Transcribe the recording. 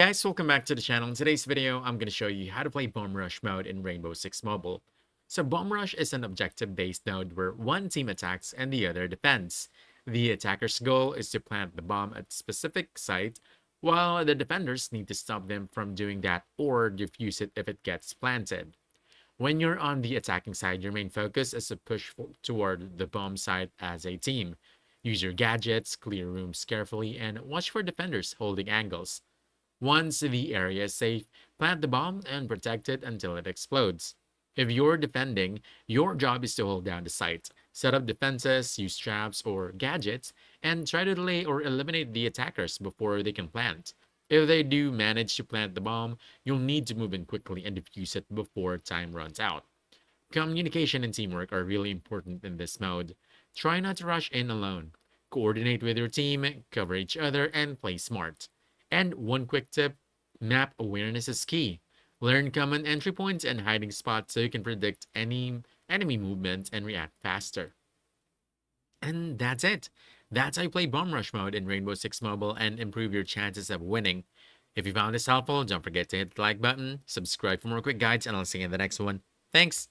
guys, welcome back to the channel. In today's video, I'm going to show you how to play Bomb Rush mode in Rainbow Six Mobile. So Bomb Rush is an objective-based mode where one team attacks and the other defends. The attacker's goal is to plant the bomb at a specific site, while the defenders need to stop them from doing that or defuse it if it gets planted. When you're on the attacking side, your main focus is to push toward the bomb site as a team. Use your gadgets, clear rooms carefully, and watch for defenders holding angles. Once the area is safe, plant the bomb and protect it until it explodes. If you're defending, your job is to hold down the site, set up defenses, use traps or gadgets, and try to delay or eliminate the attackers before they can plant. If they do manage to plant the bomb, you'll need to move in quickly and defuse it before time runs out. Communication and teamwork are really important in this mode. Try not to rush in alone. Coordinate with your team, cover each other, and play smart. And one quick tip, map awareness is key. Learn common entry points and hiding spots so you can predict any enemy movements and react faster. And that's it. That's how you play Bomb Rush mode in Rainbow Six Mobile and improve your chances of winning. If you found this helpful, don't forget to hit the like button, subscribe for more quick guides, and I'll see you in the next one. Thanks!